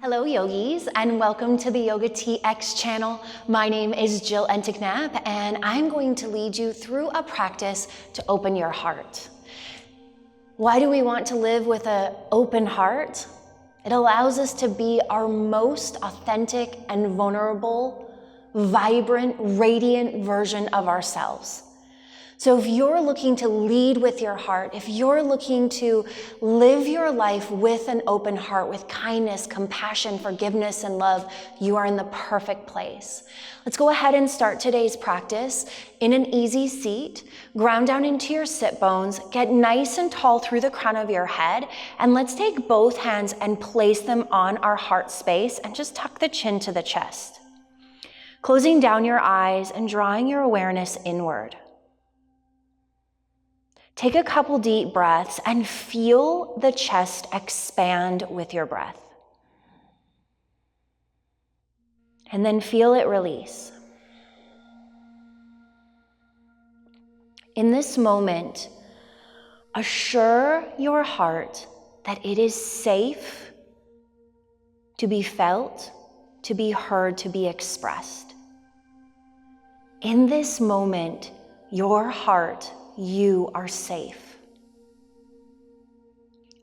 Hello yogis, and welcome to the YOGATX channel. My name is Jill Enticknap, and I'm going to lead you through a practice to open your heart. Why do we want to live with an open heart? It allows us to be our most authentic and vulnerable, vibrant, radiant version of ourselves. So if you're looking to lead with your heart, if you're looking to live your life with an open heart, with kindness, compassion, forgiveness, and love, you are in the perfect place. Let's go ahead and start today's practice in an easy seat. Ground down into your sit bones, get nice and tall through the crown of your head, and let's take both hands and place them on our heart space and just tuck the chin to the chest. Closing down your eyes and drawing your awareness inward. Take a couple deep breaths and feel the chest expand with your breath. And then feel it release. In this moment, assure your heart that it is safe to be felt, to be heard, to be expressed. In this moment, your heart, you are safe.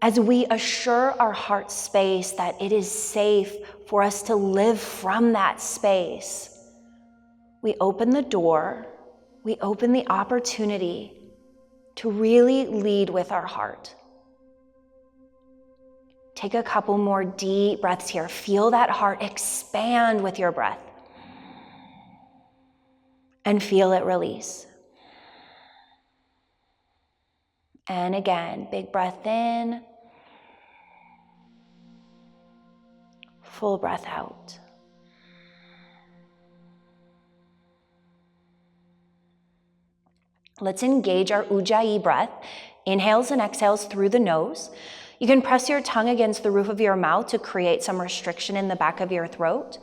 As we assure our heart space that it is safe for us to live from that space, we open the door, we open the opportunity to really lead with our heart. Take a couple more deep breaths here. Feel that heart expand with your breath. And feel it release. And again, big breath in, full breath out. Let's engage our Ujjayi breath, inhales and exhales through the nose. You can press your tongue against the roof of your mouth to create some restriction in the back of your throat.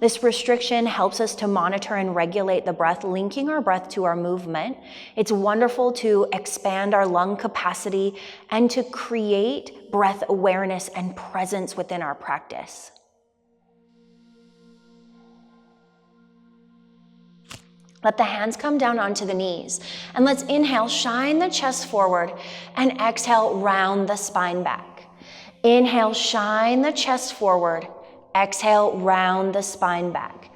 This restriction helps us to monitor and regulate the breath, linking our breath to our movement. It's wonderful to expand our lung capacity and to create breath awareness and presence within our practice. Let the hands come down onto the knees. And let's inhale, shine the chest forward, and exhale, round the spine back. Inhale, shine the chest forward. Exhale, round the spine back.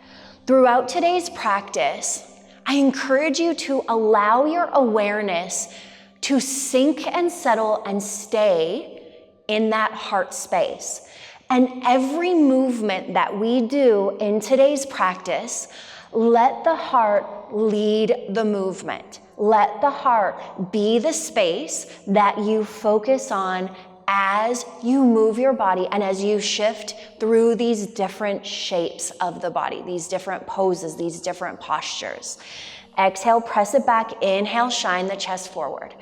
Throughout today's practice, I encourage you to allow your awareness to sink and settle and stay in that heart space. And every movement that we do in today's practice, let the heart lead the movement. Let the heart be the space that you focus on as you move your body and as you shift through these different shapes of the body, these different poses, these different postures. Exhale, press it back. Inhale, shine the chest forward.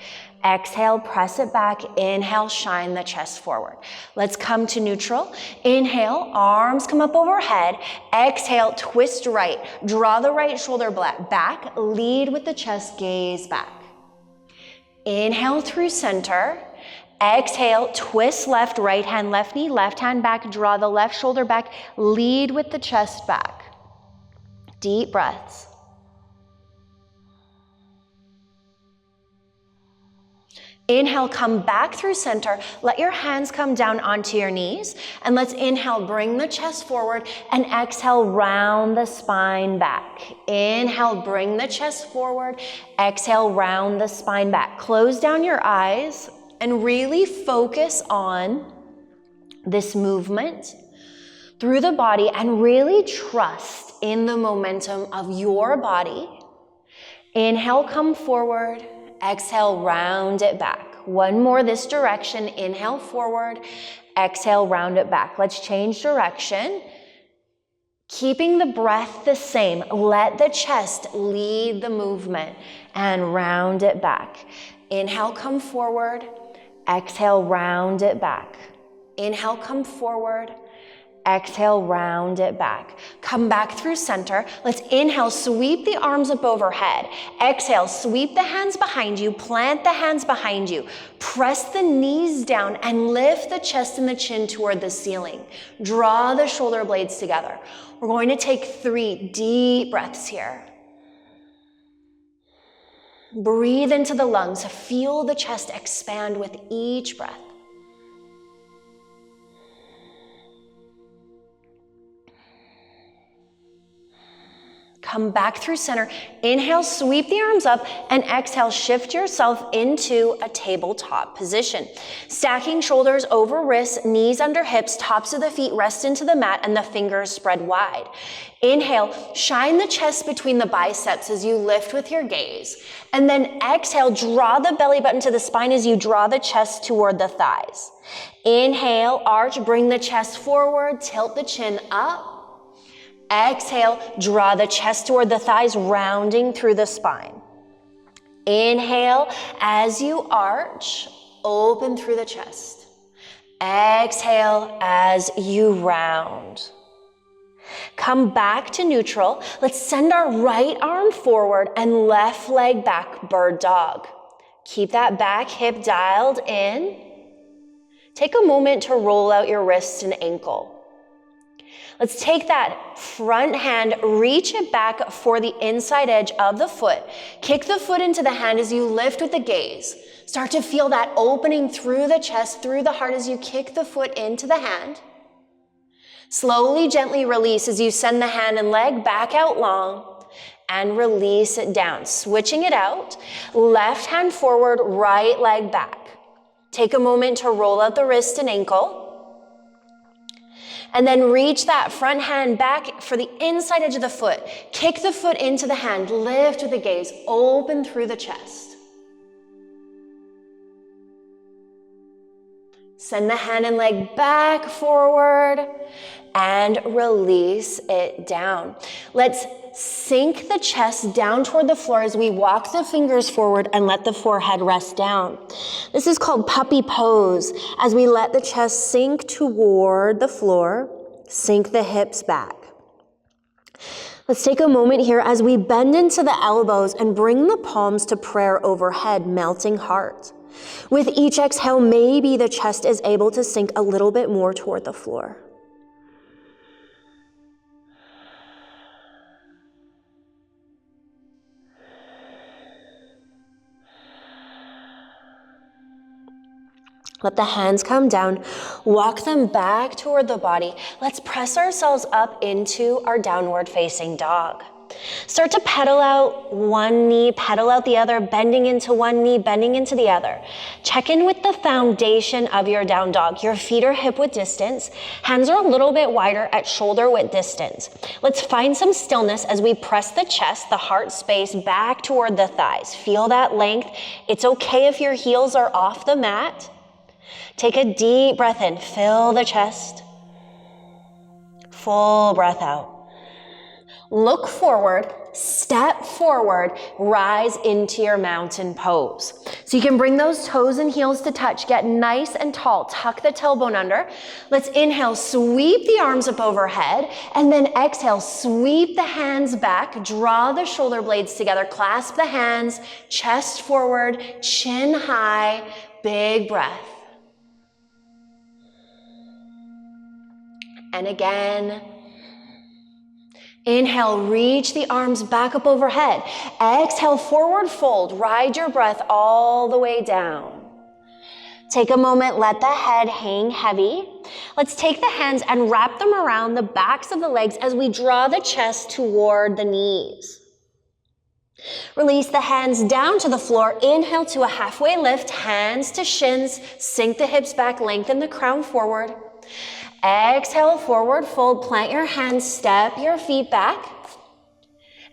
Exhale, press it back. Inhale, shine the chest forward. Let's come to neutral. Inhale, arms come up overhead. Exhale, twist right. Draw the right shoulder back. Lead with the chest, gaze back. Inhale through center. Exhale, twist left, right hand, left knee, left hand back, draw the left shoulder back, lead with the chest back. Deep breaths. Inhale, come back through center. Let your hands come down onto your knees. And let's inhale, bring the chest forward, and exhale, round the spine back. Inhale, bring the chest forward. Exhale, round the spine back. Close down your eyes and really focus on this movement through the body and really trust in the momentum of your body. Inhale, come forward. Exhale, round it back. One more this direction. Inhale forward. Exhale, round it back. Let's change direction. Keeping the breath the same. Let the chest lead the movement and round it back. Inhale, come forward. Exhale, round it back. Inhale, come forward. Exhale, round it back. Come back through center. Let's inhale, sweep the arms up overhead. Exhale, sweep the hands behind you, plant the hands behind you. Press the knees down and lift the chest and the chin toward the ceiling. Draw the shoulder blades together. We're going to take 3 deep breaths here. Breathe into the lungs. Feel the chest expand with each breath. Come back through center. Inhale, sweep the arms up, and exhale, shift yourself into a tabletop position. Stacking shoulders over wrists, knees under hips, tops of the feet rest into the mat, and the fingers spread wide. Inhale, shine the chest between the biceps as you lift with your gaze. And then exhale, draw the belly button to the spine as you draw the chest toward the thighs. Inhale, arch, bring the chest forward, tilt the chin up. Exhale, draw the chest toward the thighs, rounding through the spine. Inhale, as you arch, open through the chest. Exhale, as you round. Come back to neutral. Let's send our right arm forward and left leg back, bird dog. Keep that back hip dialed in. Take a moment to roll out your wrist and ankle. Let's take that front hand, reach it back for the inside edge of the foot. Kick the foot into the hand as you lift with the gaze. Start to feel that opening through the chest, through the heart as you kick the foot into the hand. Slowly, gently release as you send the hand and leg back out long and release it down. Switching it out, left hand forward, right leg back. Take a moment to roll out the wrist and ankle. And then reach that front hand back for the inside edge of the foot. Kick the foot into the hand, lift with the gaze, open through the chest. Send the hand and leg back forward and release it down. Let's sink the chest down toward the floor as we walk the fingers forward and let the forehead rest down. This is called puppy pose as we let the chest sink toward the floor, sink the hips back. Let's take a moment here as we bend into the elbows and bring the palms to prayer overhead, melting heart. With each exhale, maybe the chest is able to sink a little bit more toward the floor. Let the hands come down, walk them back toward the body. Let's press ourselves up into our downward facing dog. Start to pedal out one knee, pedal out the other, bending into one knee, bending into the other. Check in with the foundation of your down dog. Your feet are hip width distance. Hands are a little bit wider at shoulder width distance. Let's find some stillness as we press the chest, the heart space back toward the thighs. Feel that length. It's okay if your heels are off the mat. Take a deep breath in, fill the chest. Full breath out. Look forward, step forward, rise into your mountain pose. So you can bring those toes and heels to touch, get nice and tall, tuck the tailbone under. Let's inhale, sweep the arms up overhead, and then exhale, sweep the hands back, draw the shoulder blades together, clasp the hands, chest forward, chin high, big breath. And again, inhale, reach the arms back up overhead. Exhale, forward fold, ride your breath all the way down. Take a moment, let the head hang heavy. Let's take the hands and wrap them around the backs of the legs as we draw the chest toward the knees. Release the hands down to the floor. Inhale to a halfway lift, hands to shins, sink the hips back, lengthen the crown forward. Exhale, forward fold, plant your hands, step your feet back,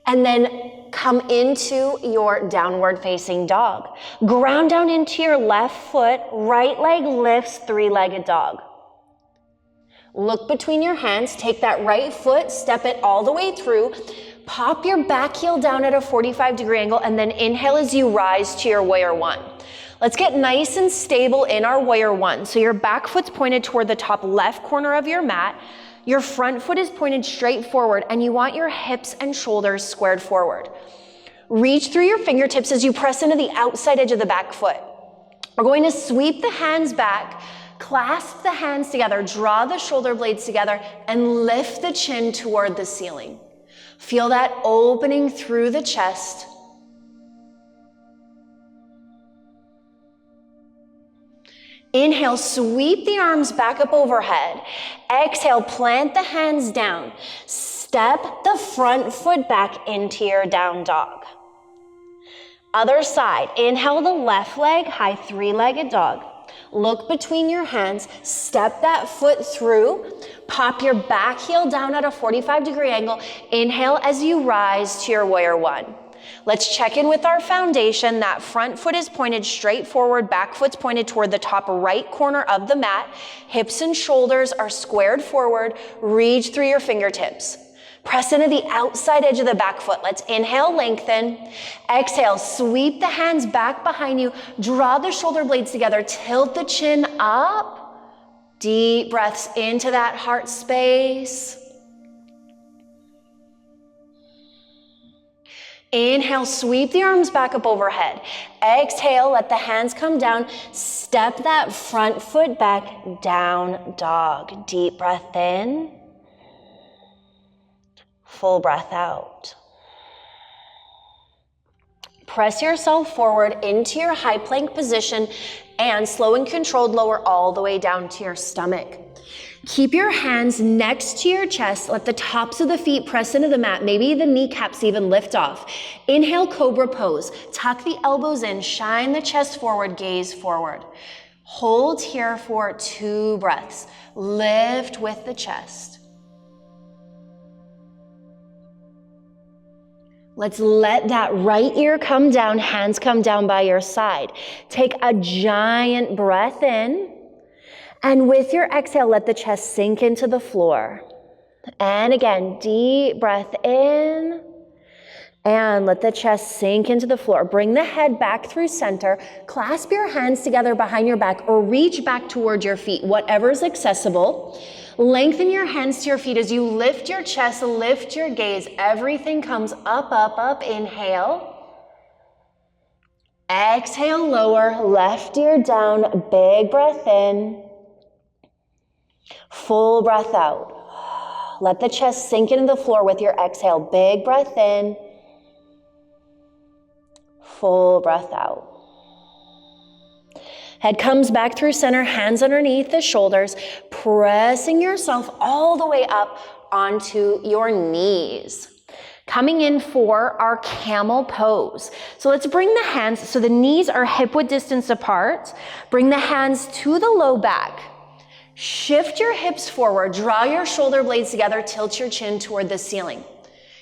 and then come into your downward facing dog. Ground down into your left foot, right leg lifts, three-legged dog. Look between your hands, take that right foot, step it all the way through, pop your back heel down at a 45-degree angle, and then inhale as you rise to your warrior one. Let's get nice and stable in our warrior one. So your back foot's pointed toward the top left corner of your mat. Your front foot is pointed straight forward and you want your hips and shoulders squared forward. Reach through your fingertips as you press into the outside edge of the back foot. We're going to sweep the hands back, clasp the hands together, draw the shoulder blades together, and lift the chin toward the ceiling. Feel that opening through the chest. Inhale, sweep the arms back up overhead. Exhale, plant the hands down. Step the front foot back into your down dog. Other side, inhale the left leg, high three-legged dog. Look between your hands, step that foot through, pop your back heel down at a 45-degree angle. Inhale as you rise to your warrior one. Let's check in with our foundation. That front foot is pointed straight forward, back foot's pointed toward the top right corner of the mat. Hips and shoulders are squared forward. Reach through your fingertips. Press into the outside edge of the back foot. Let's inhale, lengthen. Exhale, sweep the hands back behind you. Draw the shoulder blades together. Tilt the chin up. Deep breaths into that heart space. Inhale, sweep the arms back up overhead. Exhale, let the hands come down. Step that front foot back, down dog. Deep breath in. Full breath out. Press yourself forward into your high plank position and slow and controlled lower all the way down to your stomach. Keep your hands next to your chest. Let the tops of the feet press into the mat. Maybe the kneecaps even lift off. Inhale, cobra pose. Tuck the elbows in, shine the chest forward, gaze forward. Hold here for 2 breaths. Lift with the chest. Let's let that right ear come down, hands come down by your side. Take a giant breath in. And with your exhale, let the chest sink into the floor. And again, deep breath in. And let the chest sink into the floor. Bring the head back through center. Clasp your hands together behind your back or reach back towards your feet, whatever's accessible. Lengthen your hands to your feet as you lift your chest, lift your gaze. Everything comes up, up, up. Inhale. Exhale, lower. Left ear down. Big breath in. Full breath out. Let the chest sink into the floor with your exhale. Big breath in. Full breath out. Head comes back through center, hands underneath the shoulders, pressing yourself all the way up onto your knees. Coming in for our camel pose. So let's bring the hands, so the knees are hip-width distance apart. Bring the hands to the low back. Shift your hips forward, draw your shoulder blades together, tilt your chin toward the ceiling.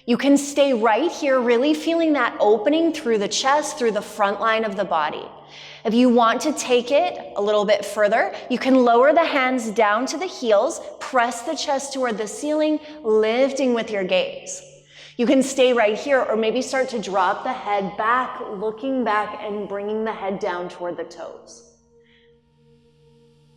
You can stay right here, really feeling that opening through the chest, through the front line of the body. If you want to take it a little bit further, you can lower the hands down to the heels, press the chest toward the ceiling, lifting with your gaze. You can stay right here or maybe start to drop the head back, looking back and bringing the head down toward the toes.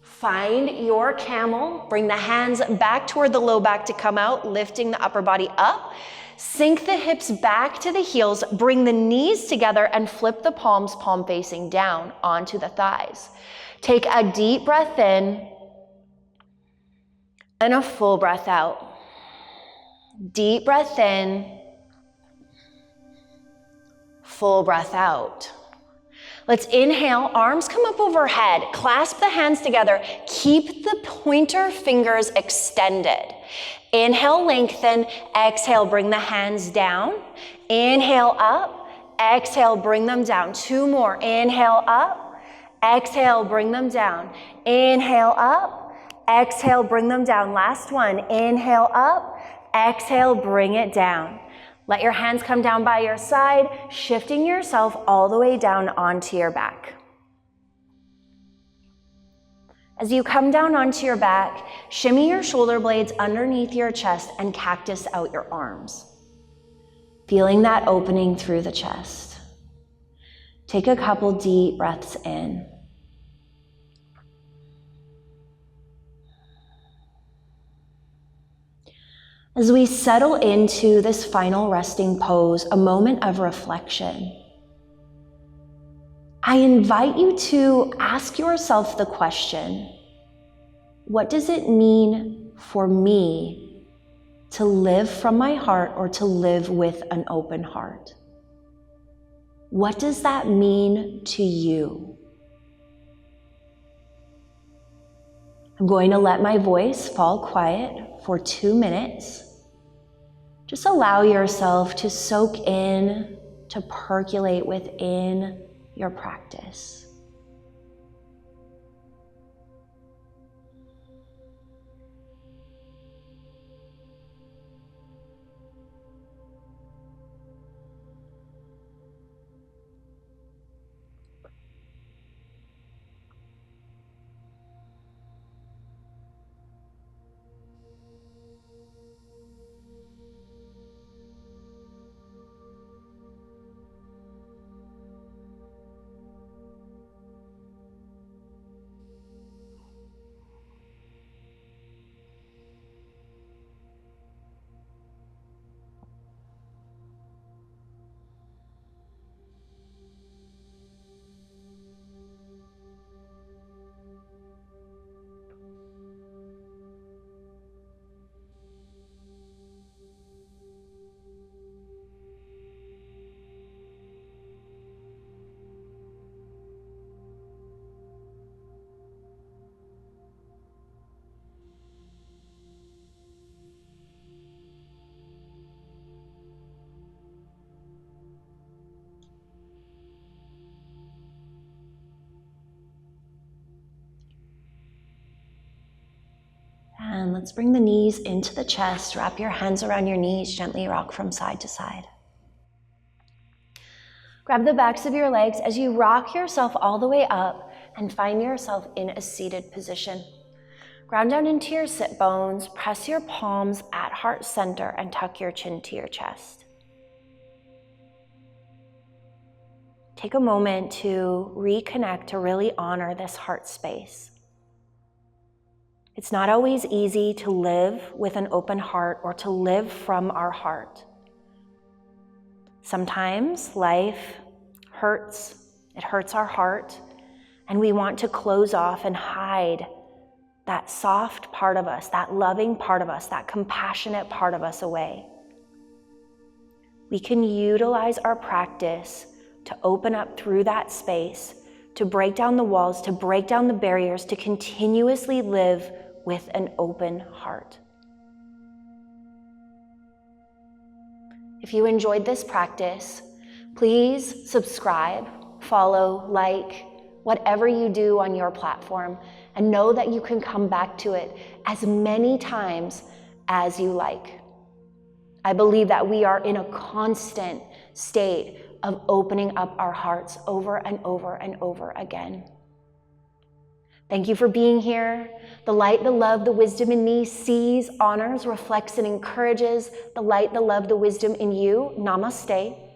Find your camel, bring the hands back toward the low back to come out, lifting the upper body up. Sink the hips back to the heels, bring the knees together and flip the palms, palm facing down onto the thighs. Take a deep breath in and a full breath out. Deep breath in, full breath out. Let's inhale, arms come up overhead, clasp the hands together, keep the pointer fingers extended. Inhale, lengthen, exhale, bring the hands down. Inhale up, exhale, bring them down. 2 more, inhale up, exhale, bring them down. Inhale up, exhale, bring them down. Last one, inhale up, exhale, bring it down. Let your hands come down by your side, shifting yourself all the way down onto your back. As you come down onto your back, shimmy your shoulder blades underneath your chest and cactus out your arms. Feeling that opening through the chest. Take a couple deep breaths in. As we settle into this final resting pose, a moment of reflection, I invite you to ask yourself the question, what does it mean for me to live from my heart or to live with an open heart? What does that mean to you? I'm going to let my voice fall quiet for 2 minutes. Just allow yourself to soak in, to percolate within your practice. And let's bring the knees into the chest. Wrap your hands around your knees. Gently rock from side to side. Grab the backs of your legs as you rock yourself all the way up and find yourself in a seated position. Ground down into your sit bones. Press your palms at heart center and tuck your chin to your chest. Take a moment to reconnect, to really honor this heart space. It's not always easy to live with an open heart or to live from our heart. Sometimes life hurts, it hurts our heart, and we want to close off and hide that soft part of us, that loving part of us, that compassionate part of us away. We can utilize our practice to open up through that space, to break down the walls, to break down the barriers, to continuously live with an open heart. If you enjoyed this practice, please subscribe, follow, like, whatever you do on your platform, and know that you can come back to it as many times as you like. I believe that we are in a constant state of opening up our hearts over and over and over again. Thank you for being here. The light, the love, the wisdom in me sees, honors, reflects, and encourages the light, the love, the wisdom in you. Namaste.